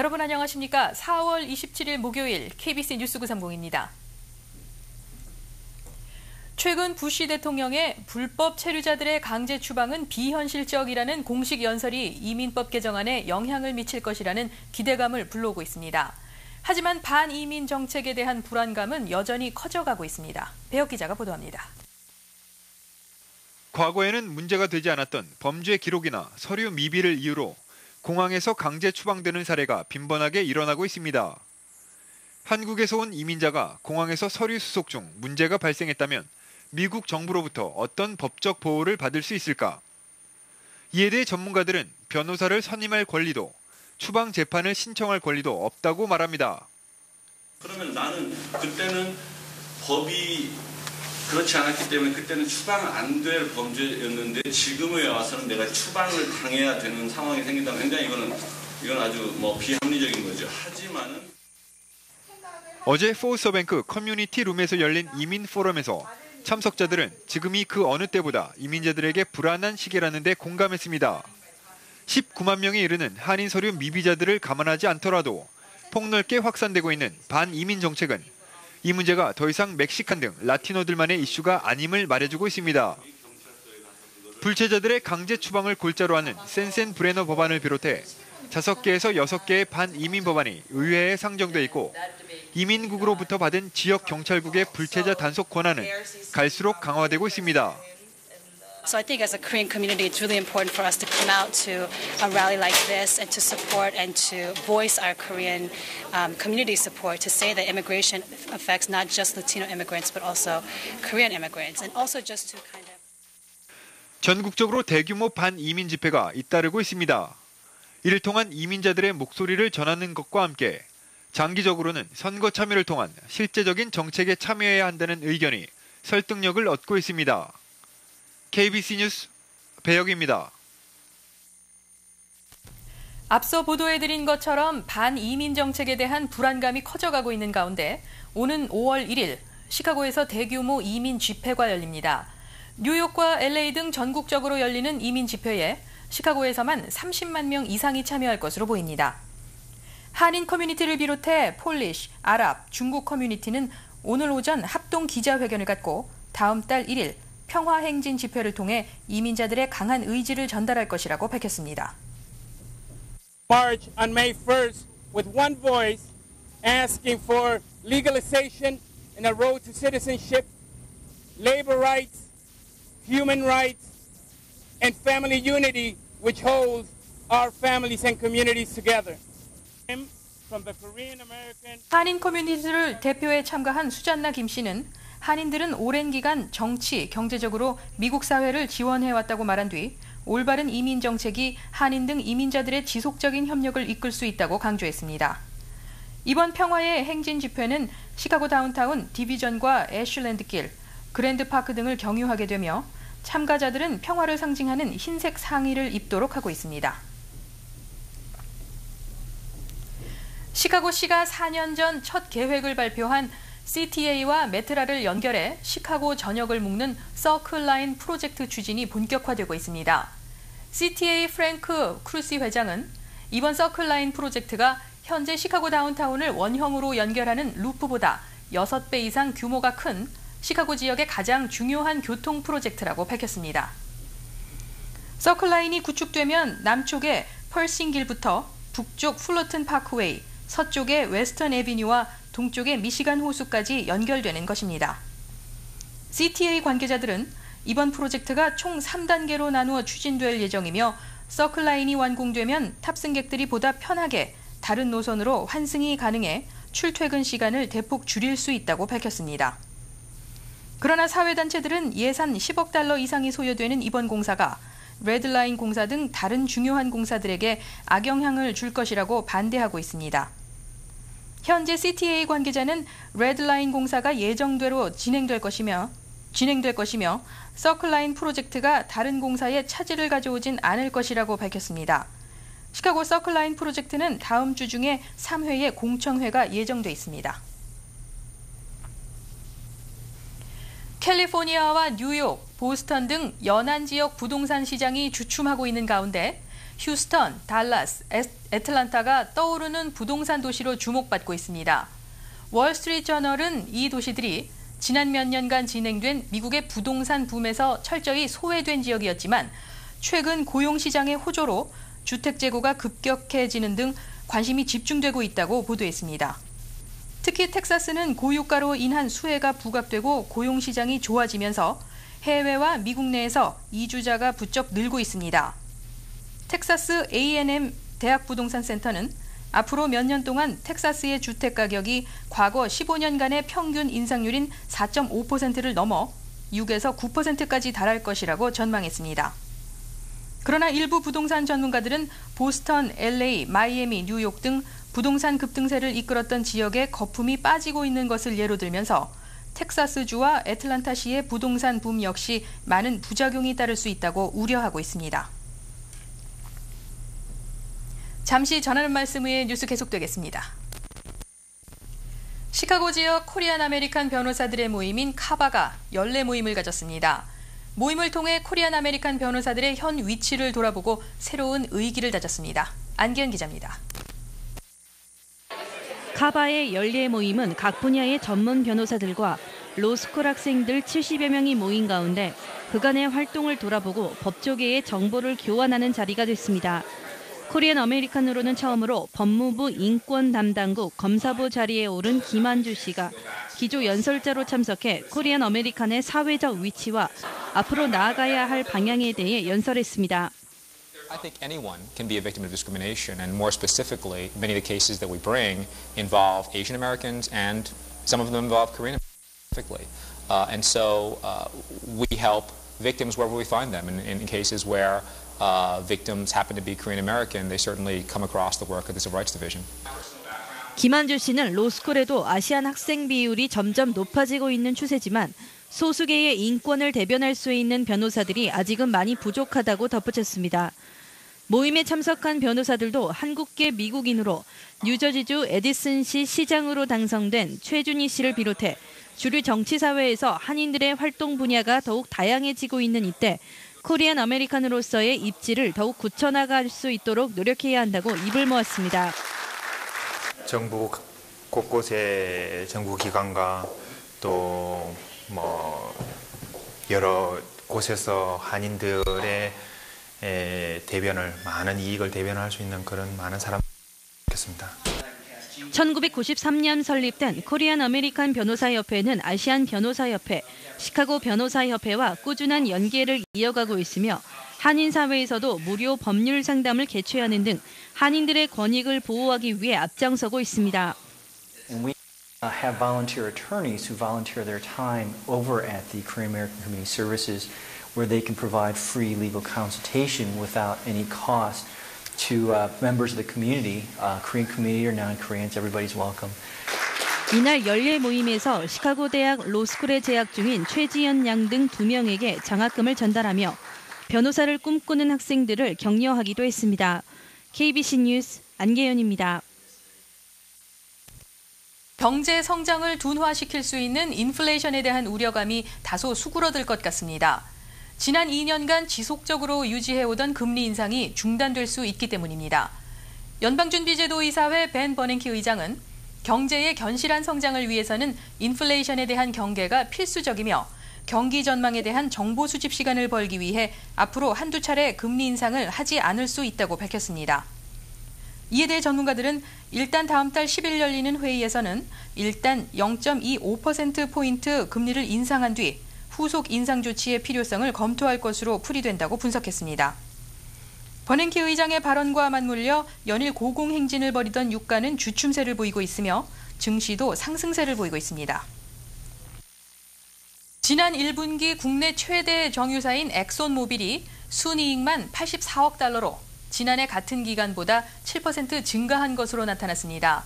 여러분 안녕하십니까? 4월 27일 목요일 KBC 뉴스 930입니다. 최근 부시 대통령의 불법 체류자들의 강제 추방은 비현실적이라는 공식 연설이 이민법 개정안에 영향을 미칠 것이라는 기대감을 불러오고 있습니다. 하지만 반이민 정책에 대한 불안감은 여전히 커져가고 있습니다. 배혁 기자가 보도합니다. 과거에는 문제가 되지 않았던 범죄 기록이나 서류 미비를 이유로 공항에서 강제 추방되는 사례가 빈번하게 일어나고 있습니다. 한국에서 온 이민자가 공항에서 서류 수속 중 문제가 발생했다면 미국 정부로부터 어떤 법적 보호를 받을 수 있을까? 이에 대해 전문가들은 변호사를 선임할 권리도 추방 재판을 신청할 권리도 없다고 말합니다. 그러면 나는 그때는 법이 그렇지 않았기 때문에 그때는 추방 안 될 범죄였는데 지금에 와서는 내가 추방을 당해야 되는 상황이 생긴다면 굉장히 이건 아주 비합리적인 거죠. 하지만은 어제 포스터뱅크 커뮤니티 룸에서 열린 이민 포럼에서 참석자들은 지금이 그 어느 때보다 이민자들에게 불안한 시기라는 데 공감했습니다. 19만 명에 이르는 한인 서류 미비자들을 감안하지 않더라도 폭넓게 확산되고 있는 반이민 정책은 이 문제가 더 이상 멕시칸 등 라티노들만의 이슈가 아님을 말해주고 있습니다. 불체자들의 강제 추방을 골자로 하는 센센 브레너 법안을 비롯해 5개에서 6개의 반이민 법안이 의회에 상정돼 있고 이민국으로부터 받은 지역 경찰국의 불체자 단속 권한은 갈수록 강화되고 있습니다. So I think as a Korean community, it's really important for us to come out to a rally like this and to support and to voice our Korean community support to say that immigration affects not just Latino immigrants but also Korean immigrants and also just to kind of. 전국적으로 대규모 반이민 집회가 잇따르고 있습니다. 이를 통한 이민자들의 목소리를 전하는 것과 함께 장기적으로는 선거 참여를 통한 실제적인 정책에 참여해야 한다는 의견이 설득력을 얻고 있습니다. KBC 뉴스 배혁입니다. 앞서 보도해드린 것처럼 반이민 정책에 대한 불안감이 커져가고 있는 가운데 오는 5월 1일 시카고에서 대규모 이민 집회가 열립니다. 뉴욕과 LA 등 전국적으로 열리는 이민 집회에 시카고에서만 30만 명 이상이 참여할 것으로 보입니다. 한인 커뮤니티를 비롯해 폴리시, 아랍, 중국 커뮤니티는 오늘 오전 합동 기자회견을 갖고 다음 달 1일 평화행진 집회를 통해 이민자들의 강한 의지를 전달할 것이라고 밝혔습니다. March on May 1st with one voice asking for legalization and a road to citizenship, labor rights, human rights, and family unity which holds our families and communities together. 한인 커뮤니티를 대표해 참가한 수잔나 김 씨는 한인들은 오랜 기간 정치, 경제적으로 미국 사회를 지원해왔다고 말한 뒤 올바른 이민 정책이 한인 등 이민자들의 지속적인 협력을 이끌 수 있다고 강조했습니다. 이번 평화의 행진 집회는 시카고 다운타운 디비전과 애슐랜드 길, 그랜드 파크 등을 경유하게 되며 참가자들은 평화를 상징하는 흰색 상의를 입도록 하고 있습니다. 시카고시가 4년 전 첫 계획을 발표한 CTA와 메트라를 연결해 시카고 전역을 묶는 서클라인 프로젝트 추진이 본격화되고 있습니다. CTA 프랭크 크루시 회장은 이번 서클라인 프로젝트가 현재 시카고 다운타운을 원형으로 연결하는 루프보다 6배 이상 규모가 큰 시카고 지역의 가장 중요한 교통 프로젝트라고 밝혔습니다. 서클라인이 구축되면 남쪽의 펄싱길부터 북쪽 풀러튼 파크웨이, 서쪽의 웨스턴 애비뉴와 동쪽의 미시간 호수까지 연결되는 것입니다. CTA 관계자들은 이번 프로젝트가 총 3단계로 나누어 추진될 예정이며 서클라인이 완공되면 탑승객들이 보다 편하게 다른 노선으로 환승이 가능해 출퇴근 시간을 대폭 줄일 수 있다고 밝혔습니다. 그러나 사회단체들은 예산 10억 달러 이상이 소요되는 이번 공사가 레드라인 공사 등 다른 중요한 공사들에게 악영향을 줄 것이라고 반대하고 있습니다. 현재 CTA 관계자는 레드라인 공사가 예정대로 진행될 것이며 서클라인 프로젝트가 다른 공사에 차질을 가져오진 않을 것이라고 밝혔습니다. 시카고 서클라인 프로젝트는 다음 주 중에 3회의 공청회가 예정돼 있습니다. 캘리포니아와 뉴욕, 보스턴 등 연안 지역 부동산 시장이 주춤하고 있는 가운데 휴스턴, 달라스, 애틀란타가 떠오르는 부동산 도시로 주목받고 있습니다. 월스트리트저널은 이 도시들이 지난 몇 년간 진행된 미국의 부동산 붐에서 철저히 소외된 지역이었지만 최근 고용시장의 호조로 주택 재고가 급격해지는 등 관심이 집중되고 있다고 보도했습니다. 특히 텍사스는 고유가로 인한 수혜가 부각되고 고용시장이 좋아지면서 해외와 미국 내에서 이주자가 부쩍 늘고 있습니다. 텍사스 A&M 대학부동산센터는 앞으로 몇 년 동안 텍사스의 주택 가격이 과거 15년간의 평균 인상률인 4.5%를 넘어 6에서 9%까지 달할 것이라고 전망했습니다. 그러나 일부 부동산 전문가들은 보스턴, LA, 마이애미, 뉴욕 등 부동산 급등세를 이끌었던 지역에 거품이 빠지고 있는 것을 예로 들면서 텍사스주와 애틀란타시의 부동산 붐 역시 많은 부작용이 따를 수 있다고 우려하고 있습니다. 잠시 전하는 말씀 후에 뉴스 계속되겠습니다. 시카고 지역 코리안 아메리칸 변호사들의 모임인 카바가 연례 모임을 가졌습니다. 모임을 통해 코리안 아메리칸 변호사들의 현 위치를 돌아보고 새로운 의기를 다졌습니다. 안기현 기자입니다. 카바의 연례 모임은 각 분야의 전문 변호사들과 로스쿨 학생들 70여 명이 모인 가운데 그간의 활동을 돌아보고 법조계의 정보를 교환하는 자리가 됐습니다. 코리안 아메리칸으로는 처음으로 법무부 인권 담당국 검사부 자리에 오른 김한주 씨가 기조 연설자로 참석해 코리안 아메리칸의 사회적 위치와 앞으로 나아가야 할 방향에 대해 연설했습니다. I think anyone can be a victim of discrimination, and more specifically, many of the cases that we bring involve Asian Americans, and some of them involve Korean specifically. And so we help victims wherever we find them. In cases where victims happen to be Korean American, they certainly come across the work of the Civil Rights Division. 김한주 씨는 로스쿨에도 아시안 학생 비율이 점점 높아지고 있는 추세지만 소수계의 인권을 대변할 수 있는 변호사들이 아직은 많이 부족하다고 덧붙였습니다. 모임에 참석한 변호사들도 한국계 미국인으로 뉴저지주 에디슨시 시장으로 당선된 최준희 씨를 비롯해 주류 정치사회에서 한인들의 활동 분야가 더욱 다양해지고 있는 이때 코리안 아메리칸으로서의 입지를 더욱 굳혀나갈 수 있도록 노력해야 한다고 입을 모았습니다. 정부 곳곳의 정부기관과 또 여러 곳에서 한인들의 대변을 많은 이익을 대변할 수 있는 그런 많은 사람이 있겠습니다. 1993년 설립된 코리안 아메리칸 변호사협회는 아시안 변호사협회, 시카고 변호사협회와 꾸준한 연계를 이어가고 있으며 한인 사회에서도 무료 법률 상담을 개최하는 등 한인들의 권익을 보호하기 위해 앞장서고 있습니다. And we have volunteer attorneys who volunteer their time over at the Korean American Community Services where they can provide free legal consultation without any cost to members of the community, Korean community or non-Koreans, everybody's welcome. 이날 연례 모임에서 시카고 대학 로스쿨에 재학 중인 최지연 양 등 2명에게 장학금을 전달하며 변호사를 꿈꾸는 학생들을 격려하기도 했습니다. KBC 뉴스 안계연입니다. 경제 성장을 둔화시킬 수 있는 인플레이션에 대한 우려감이 다소 수그러들 것 같습니다. 지난 2년간 지속적으로 유지해오던 금리 인상이 중단될 수 있기 때문입니다. 연방준비제도이사회 벤 버냉키 의장은 경제의 견실한 성장을 위해서는 인플레이션에 대한 경계가 필수적이며 경기 전망에 대한 정보 수집 시간을 벌기 위해 앞으로 한두 차례 금리 인상을 하지 않을 수 있다고 밝혔습니다. 이에 대해 전문가들은 일단 다음 달 10일 열리는 회의에서는 일단 0.25%포인트 금리를 인상한 뒤 후속 인상 조치의 필요성을 검토할 것으로 풀이된다고 분석했습니다. 버냉키 의장의 발언과 맞물려 연일 고공행진을 벌이던 유가는 주춤세를 보이고 있으며 증시도 상승세를 보이고 있습니다. 지난 1분기 국내 최대 정유사인 엑손모빌이 순이익만 84억 달러로 지난해 같은 기간보다 7% 증가한 것으로 나타났습니다.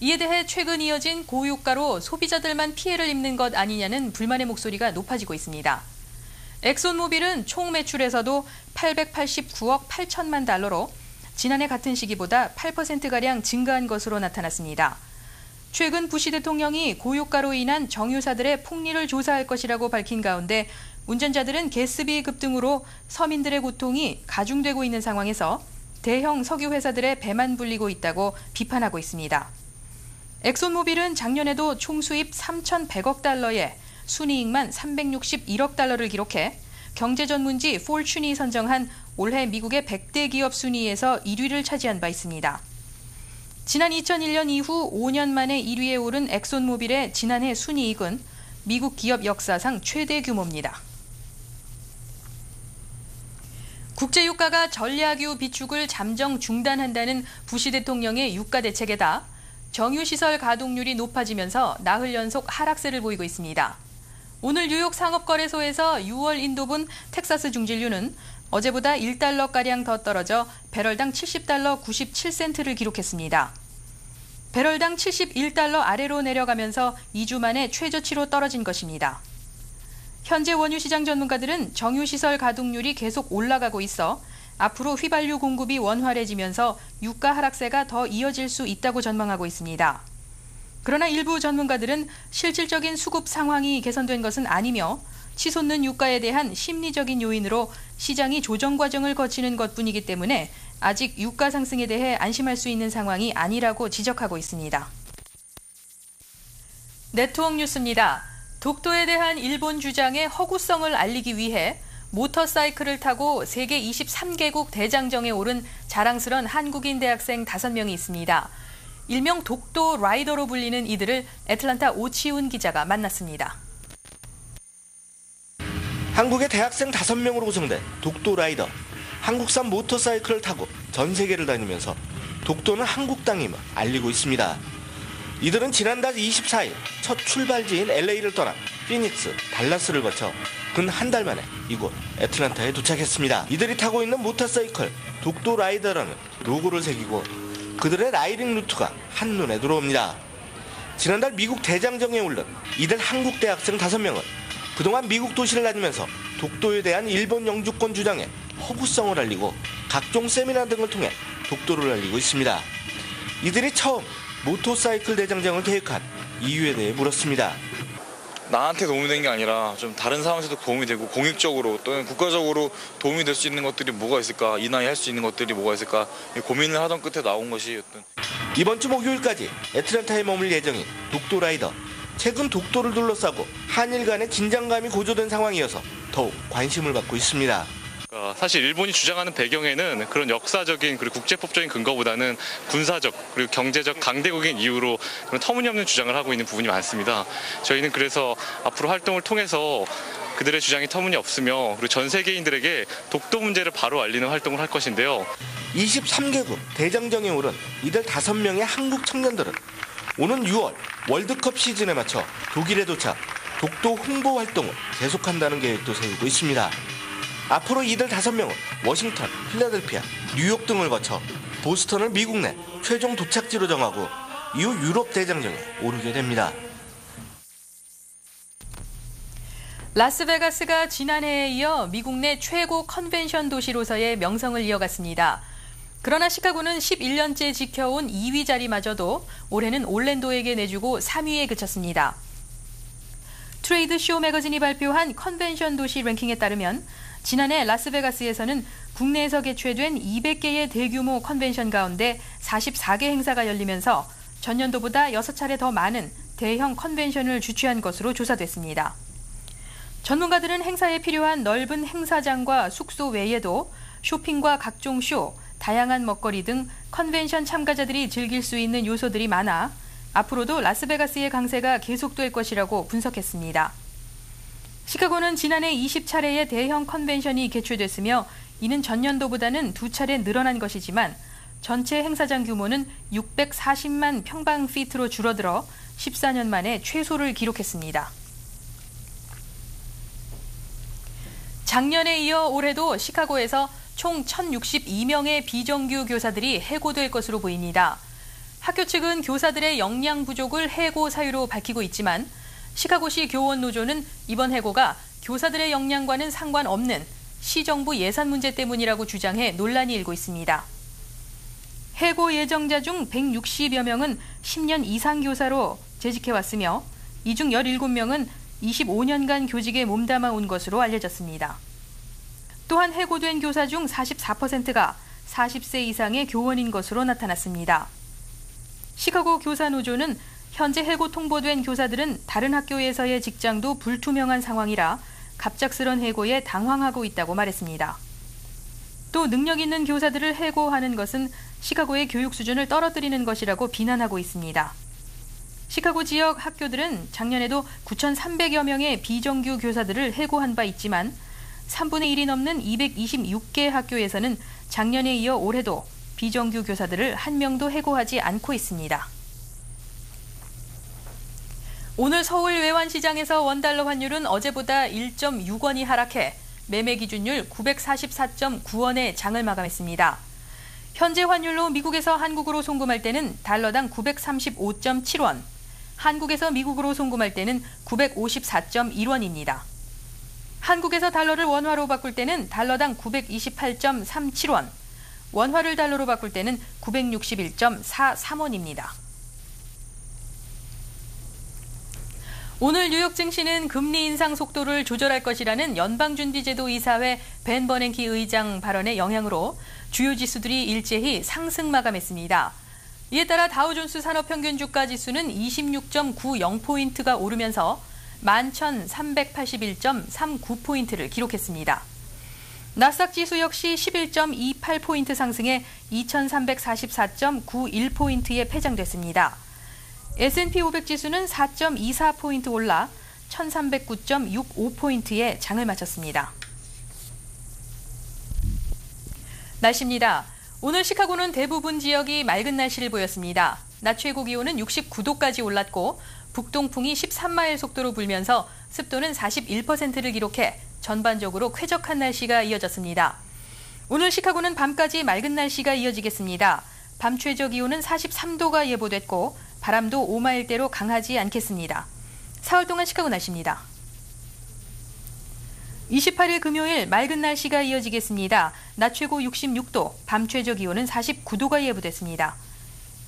이에 대해 최근 이어진 고유가로 소비자들만 피해를 입는 것 아니냐는 불만의 목소리가 높아지고 있습니다. 엑손모빌은 총 매출에서도 889억 8천만 달러로 지난해 같은 시기보다 8%가량 증가한 것으로 나타났습니다. 최근 부시 대통령이 고유가로 인한 정유사들의 폭리를 조사할 것이라고 밝힌 가운데 운전자들은 가스비 급등으로 서민들의 고통이 가중되고 있는 상황에서 대형 석유 회사들의 배만 불리고 있다고 비판하고 있습니다. 엑손모빌은 작년에도 총 수입 3,100억 달러에 순이익만 361억 달러를 기록해 경제 전문지 포춘이 선정한 올해 미국의 100대 기업 순위에서 1위를 차지한 바 있습니다. 지난 2001년 이후 5년 만에 1위에 오른 엑손모빌의 지난해 순이익은 미국 기업 역사상 최대 규모입니다. 국제유가가 전략유 비축을 잠정 중단한다는 부시 대통령의 유가 대책에다 정유시설 가동률이 높아지면서 나흘 연속 하락세를 보이고 있습니다. 오늘 뉴욕 상업거래소에서 6월 인도분 텍사스 중진유는 어제보다 1달러가량 더 떨어져 배럴당 70달러 97센트를 기록했습니다. 배럴당 71달러 아래로 내려가면서 2주 만에 최저치로 떨어진 것입니다. 현재 원유시장 전문가들은 정유시설 가동률이 계속 올라가고 있어 앞으로 휘발유 공급이 원활해지면서 유가 하락세가 더 이어질 수 있다고 전망하고 있습니다. 그러나 일부 전문가들은 실질적인 수급 상황이 개선된 것은 아니며 치솟는 유가에 대한 심리적인 요인으로 시장이 조정 과정을 거치는 것뿐이기 때문에 아직 유가 상승에 대해 안심할 수 있는 상황이 아니라고 지적하고 있습니다. 네트워크 뉴스입니다. 독도에 대한 일본 주장의 허구성을 알리기 위해 모터사이클을 타고 세계 23개국 대장정에 오른 자랑스런 한국인 대학생 5명이 있습니다. 일명 독도 라이더로 불리는 이들을 애틀란타 오치훈 기자가 만났습니다. 한국의 대학생 5명으로 구성된 독도 라이더. 한국산 모터사이클을 타고 전 세계를 다니면서 독도는 한국 땅임을 알리고 있습니다. 이들은 지난달 24일 첫 출발지인 LA를 떠나 피닉스, 달라스를 거쳐 근 한 달 만에 이곳 애틀란타에 도착했습니다. 이들이 타고 있는 모터사이클 독도 라이더라는 로고를 새기고 그들의 라이딩 루트가 한눈에 들어옵니다. 지난달 미국 대장정에 오른 이들 한국 대학생 5명은 그동안 미국 도시를 다니면서 독도에 대한 일본 영주권 주장에 허구성을 알리고 각종 세미나 등을 통해 독도를 알리고 있습니다. 이들이 처음 모터사이클 대장정을 계획한 이유에 대해 물었습니다. 나한테 도움이 되는 게 아니라 좀 다른 사람한테도 도움이 되고 공익적으로 또는 국가적으로 도움이 될 수 있는 것들이 뭐가 있을까, 이 나이에 할 수 있는 것들이 뭐가 있을까 고민을 하던 끝에 나온 것이 이번 주 목요일까지 애틀란타에 머물 예정인 독도 라이더. 최근 독도를 둘러싸고 한일 간의 긴장감이 고조된 상황이어서 더욱 관심을 받고 있습니다. 사실 일본이 주장하는 배경에는 그런 역사적인 그리고 국제법적인 근거보다는 군사적 그리고 경제적 강대국인 이유로 그런 터무니없는 주장을 하고 있는 부분이 많습니다. 저희는 그래서 앞으로 활동을 통해서 그들의 주장이 터무니없으며 그리고 전 세계인들에게 독도 문제를 바로 알리는 활동을 할 것인데요. 23개국 대장정에 오른 이들 5명의 한국 청년들은 오는 6월 월드컵 시즌에 맞춰 독일에 도착 독도 홍보 활동을 계속한다는 계획도 세우고 있습니다. 앞으로 이들 5명은 워싱턴, 필라델피아, 뉴욕 등을 거쳐 보스턴을 미국 내 최종 도착지로 정하고 이후 유럽 대장정에 오르게 됩니다. 라스베가스가 지난해에 이어 미국 내 최고 컨벤션 도시로서의 명성을 이어갔습니다. 그러나 시카고는 11년째 지켜온 2위 자리마저도 올해는 올랜도에게 내주고 3위에 그쳤습니다. 트레이드 쇼 매거진이 발표한 컨벤션 도시 랭킹에 따르면 지난해 라스베가스에서는 국내에서 개최된 200개의 대규모 컨벤션 가운데 44개 행사가 열리면서 전년도보다 6차례 더 많은 대형 컨벤션을 주최한 것으로 조사됐습니다. 전문가들은 행사에 필요한 넓은 행사장과 숙소 외에도 쇼핑과 각종 쇼, 다양한 먹거리 등 컨벤션 참가자들이 즐길 수 있는 요소들이 많아 앞으로도 라스베가스의 강세가 계속될 것이라고 분석했습니다. 시카고는 지난해 20차례의 대형 컨벤션이 개최됐으며 이는 전년도보다는 2차례 늘어난 것이지만 전체 행사장 규모는 640만 평방피트로 줄어들어 14년 만에 최소를 기록했습니다. 작년에 이어 올해도 시카고에서 총 1,062명의 비정규 교사들이 해고될 것으로 보입니다. 학교 측은 교사들의 역량 부족을 해고 사유로 밝히고 있지만 시카고시 교원노조는 이번 해고가 교사들의 역량과는 상관없는 시정부 예산 문제 때문이라고 주장해 논란이 일고 있습니다. 해고 예정자 중 160여 명은 10년 이상 교사로 재직해왔으며 이 중 17명은 25년간 교직에 몸담아 온 것으로 알려졌습니다. 또한 해고된 교사 중 44%가 40세 이상의 교원인 것으로 나타났습니다. 시카고 교사노조는 현재 해고 통보된 교사들은 다른 학교에서의 직장도 불투명한 상황이라 갑작스런 해고에 당황하고 있다고 말했습니다. 또 능력 있는 교사들을 해고하는 것은 시카고의 교육 수준을 떨어뜨리는 것이라고 비난하고 있습니다. 시카고 지역 학교들은 작년에도 9,300여 명의 비정규 교사들을 해고한 바 있지만 3분의 1이 넘는 226개 학교에서는 작년에 이어 올해도 비정규 교사들을 한 명도 해고하지 않고 있습니다. 오늘 서울 외환시장에서 원달러 환율은 어제보다 1.6원이 하락해 매매 기준율 944.9원에 장을 마감했습니다. 현재 환율로 미국에서 한국으로 송금할 때는 달러당 935.7원, 한국에서 미국으로 송금할 때는 954.1원입니다. 한국에서 달러를 원화로 바꿀 때는 달러당 928.37원, 원화를 달러로 바꿀 때는 961.43원입니다. 오늘 뉴욕 증시는 금리 인상 속도를 조절할 것이라는 연방준비제도 이사회 벤 버냉키 의장 발언의 영향으로 주요 지수들이 일제히 상승 마감했습니다. 이에 따라 다우존스 산업평균 주가 지수는 26.90포인트가 오르면서 11,381.39포인트를 기록했습니다. 나스닥 지수 역시 11.28포인트 상승해 2,344.91포인트에 패장됐습니다. S&P 500 지수는 4.24포인트 올라 1,309.65포인트에 장을 마쳤습니다. 날씨입니다. 오늘 시카고는 대부분 지역이 맑은 날씨를 보였습니다. 낮 최고 기온은 69도까지 올랐고 북동풍이 13마일 속도로 불면서 습도는 41%를 기록해 전반적으로 쾌적한 날씨가 이어졌습니다. 오늘 시카고는 밤까지 맑은 날씨가 이어지겠습니다. 밤 최저 기온은 43도가 예보됐고 바람도 5마일대로 강하지 않겠습니다. 사흘 동안 시카고 날씨입니다. 28일 금요일 맑은 날씨가 이어지겠습니다. 낮 최고 66도, 밤 최저 기온은 49도가 예보됐습니다.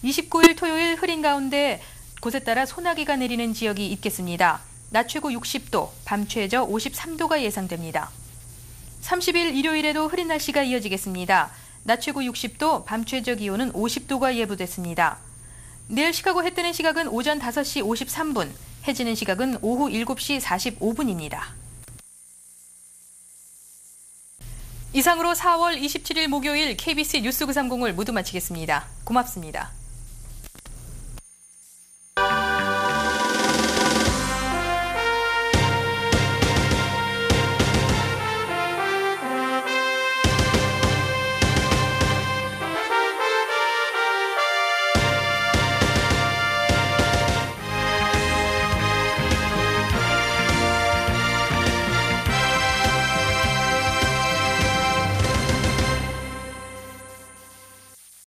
29일 토요일 흐린 가운데 곳에 따라 소나기가 내리는 지역이 있겠습니다. 낮 최고 60도, 밤 최저 53도가 예상됩니다. 30일 일요일에도 흐린 날씨가 이어지겠습니다. 낮 최고 60도, 밤 최저 기온은 50도가 예보됐습니다. 내일 시카고 해 뜨는 시각은 오전 5시 53분, 해 지는 시각은 오후 7시 45분입니다. 이상으로 4월 27일 목요일 KBC 뉴스 930을 모두 마치겠습니다. 고맙습니다.